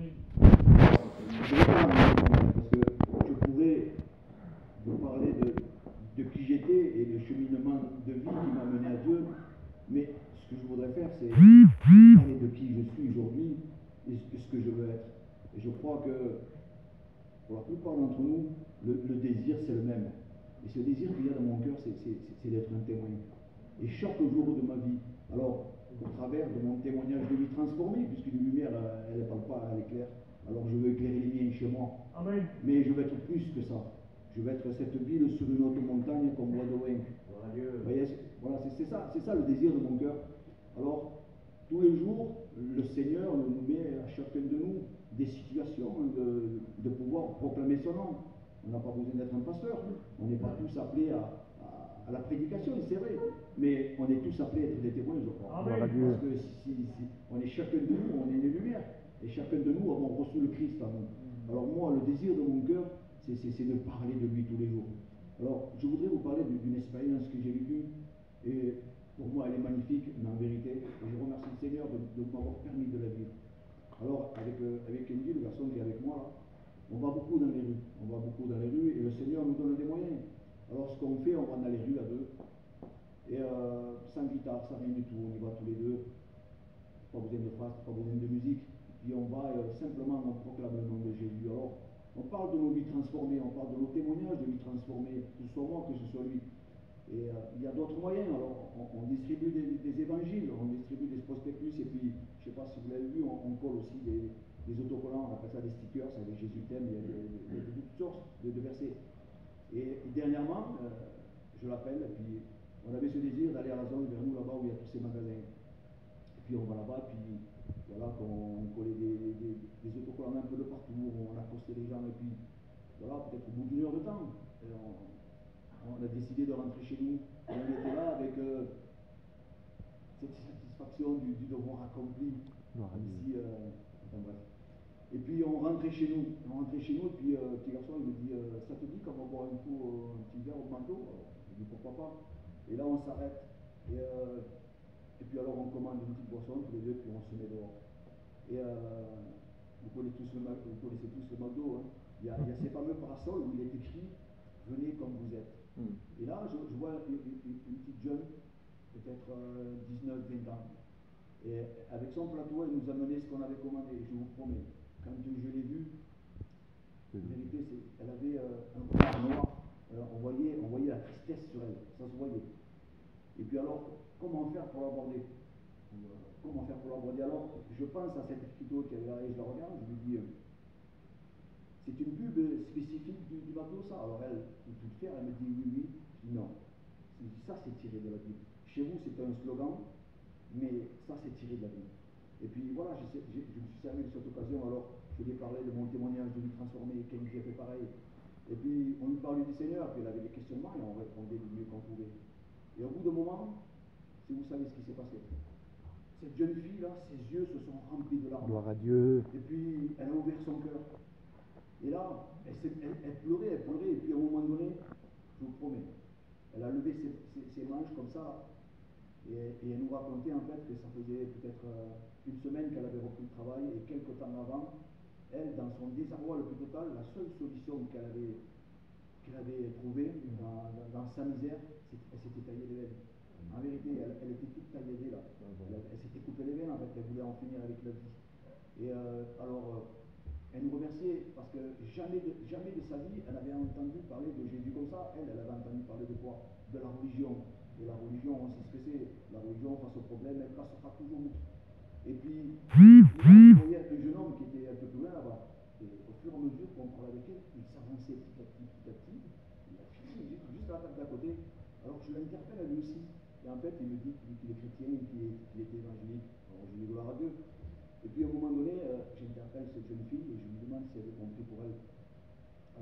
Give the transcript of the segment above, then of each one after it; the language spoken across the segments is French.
Parce que je pourrais vous parler de qui j'étais et le cheminement de vie qui m'a mené à Dieu, mais ce que je voudrais faire, c'est parler de qui je suis aujourd'hui et ce que je veux être. Et je crois que pour la plupart d'entre nous, le désir, c'est le même. Et ce désir qu'il y a dans mon cœur, c'est d'être un témoin. Et chaque jour de ma vie, alors, au travers de mon témoignage de vie transformée, puisque une lumière, elle ne parle pas, elle éclaire, alors je veux éclairer les miens chez moi. Amen. Mais je veux être plus que ça. Je veux être cette ville sur une haute montagne qu'on voit de loin. Voyez, voilà, c'est ça le désir de mon cœur. Alors, tous les jours, le Seigneur nous met à chacun de nous des situations de pouvoir proclamer son nom. On n'a pas besoin d'être un pasteur. On n'est pas tous appelés à la prédication, c'est vrai. Mais on est tous appelés à être des témoins, je crois. Amen. Parce que si on est chacun de nous, on est une lumière. Et chacun de nous avons reçu le Christ en nous. Alors moi, le désir de mon cœur, c'est de parler de lui tous les jours. Alors, je voudrais vous parler d'une expérience que j'ai vécue. Et pour moi, elle est magnifique, mais en vérité, et je remercie le Seigneur de m'avoir permis de la vivre. Alors, avec Andy, le garçon qui est avec moi, là, on va beaucoup dans les rues. On va beaucoup dans les rues et le Seigneur nous donne des moyens. Alors, ce qu'on fait, on va dans les rues à deux. Et sans guitare, sans rien du tout, on y va tous les deux. Pas besoin de phrases, pas besoin de musique. Puis on va simplement, on proclame le nom de Jésus. Alors, on parle de nos vies transformées, on parle de nos témoignages de vies transformées, que ce soit moi, que ce soit lui. Et il y a d'autres moyens. Alors, on distribue des évangiles, on distribue des prospectus, et puis, je ne sais pas si vous l'avez vu, on colle aussi des autocollants, on appelle ça des stickers, avec Jésus t'aime, il y a de toutes sortes de versets. Et dernièrement, je l'appelle, et puis on avait ce désir d'aller à la zone vers nous, là-bas où il y a tous ces magasins. Et puis on va là-bas, puis voilà, qu'on collait des autocollants un peu de partout, on accostait les gens, et puis voilà, peut-être au bout d'une heure de temps, on a décidé de rentrer chez nous. Et on était là avec cette satisfaction du devoir accompli. Ici, enfin bref. Et puis on rentrait chez nous. Et puis le petit garçon il me dit ça te dit qu'on va boire un petit verre au manteau? Je dis pourquoi pas. Et là on s'arrête. Et puis alors on commande une petite boisson tous les deux, puis on se met dehors. Et vous connaissez tous le McDo. Hein. Il y a ces fameux parasols où il est écrit venez comme vous êtes. Et là, je vois une petite jeune, peut-être 19-20 ans. Et avec son plateau, elle nous a mené ce qu'on avait commandé. Je vous promets, quand je l'ai vue, en vérité, elle avait un regard noir. On voyait la tristesse sur elle, ça se voyait. Et puis alors, comment faire pour l'aborder? Alors, je pense à cette photo qui avait là, et je la regarde, je lui dis c'est une pub spécifique du bateau, ça. Alors elle, toute fière, elle me dit oui. Je dis non. Ça, c'est tiré de la Bible. Chez vous, c'est un slogan, mais ça, c'est tiré de la Bible. Et puis voilà, je me suis servi de cette occasion. Alors, je lui ai parlé de mon témoignage de vie transformée, qu'elle a fait pareil. Et puis, on lui parlait du Seigneur, puis elle avait des questionnements et on répondait du mieux qu'on pouvait. Et au bout d'un moment, si vous savez ce qui s'est passé, cette jeune fille-là, ses yeux se sont remplis de larmes. Gloire à Dieu. Et puis, elle a ouvert son cœur. Et là, elle pleurait, et puis à un moment donné, je vous promets, elle a levé ses manches comme ça, et elle nous racontait en fait que ça faisait peut-être une semaine qu'elle avait repris le travail, et quelques temps avant, elle, dans son désarroi le plus total, la seule solution qu'elle avait trouvée dans sa misère, elle s'était taillée les veines. En vérité, elle était toute taillée là. Elle s'était coupée les veines, en fait, elle voulait en finir avec la vie. Et elle nous remerciait parce que jamais de sa vie, elle avait entendu parler de Jésus comme ça. Elle avait entendu parler de quoi? De la religion. Et la religion, on sait ce que c'est. La religion, face au problème, elle passera toujours. Et puis, il voyait un jeune homme qui était un peu plus loin là-bas. Et au fur et à mesure qu'on parlait avec elle, il s'avançait petit à petit. Il a fini juste à la table d'à côté. Alors je l'interpelle à lui aussi. Et en fait, il me dit qu'il est chrétien, qu'il est évangélique. Alors je lui dis gloire à Dieu. Et puis à un moment donné, j'interpelle cette jeune fille et je lui demande si elle est compris pour elle.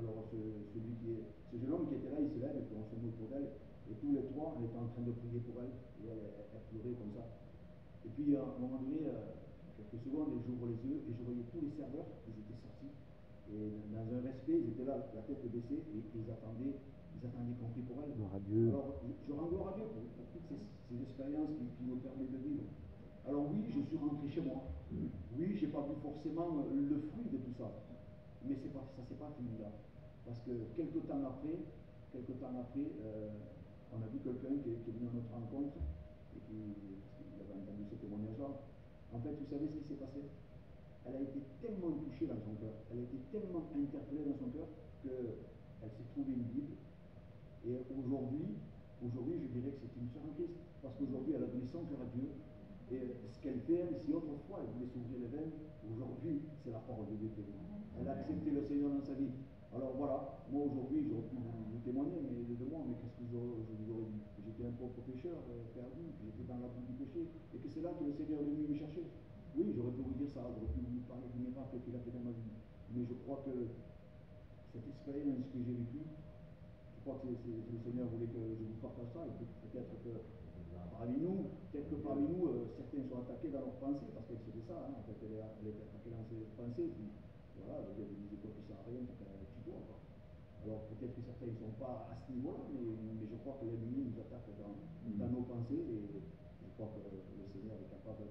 Alors ce jeune homme qui était là, il se lève et puis on se met autour d'elle. Et tous les trois, on était en train de prier pour elle. Et elle pleurait comme ça. Et puis à un moment donné, quelques secondes, j'ouvre les yeux et je voyais tous les serveurs, ils étaient sortis. Et dans un respect, ils étaient là, la tête baissée, et ils attendaient compris pour elle. Gloire à Dieu. Alors je rends gloire à Dieu pour toutes ces expériences qui nous permettent de vivre. Alors oui, je suis rentré chez moi. Oui, j'ai pas vu forcément le fruit de tout ça. Mais ça s'est pas fini là. Parce que quelques temps après, on a vu quelqu'un qui est venu à notre rencontre et qui avait entendu ce témoignage-là. En fait, vous savez ce qui s'est passé? Elle a été tellement touchée dans son cœur, elle a été tellement interpellée dans son cœur qu'elle s'est trouvée une Bible. Et aujourd'hui, je dirais que c'est une sœur en Christ. Parce qu'aujourd'hui, elle a donné son cœur à Dieu. Et ce qu'elle fait, elle, si autrefois elle voulait s'ouvrir les veines, aujourd'hui, c'est la parole de Dieu qui est venue. Elle a accepté le Seigneur dans sa vie. Alors voilà, moi aujourd'hui, j'aurais pu vous témoigner de moi, mais qu'est-ce que je vous aurais dit? J'étais un pauvre pécheur perdu, j'étais dans la boue du péché, et que c'est là que le Seigneur est venu me chercher. Oui, j'aurais pu vous dire ça, j'aurais pu vous parler du miracle qu'il a fait dans ma vie. Mais je crois que cette expérience que j'ai vécue, je crois que le Seigneur voulait que je vous partage ça, et peut-être que parmi nous, certains sont attaqués dans leurs pensées, parce que c'était ça, hein, en fait, elle est attaquée dans ses pensées, puis voilà, le diable disait quoi, tu sers à rien, tu dois, quoi. Alors peut-être que certains ne sont pas à ce niveau-là, mais je crois que l'ennemi nous attaque dans nos pensées, et je crois que le Seigneur est capable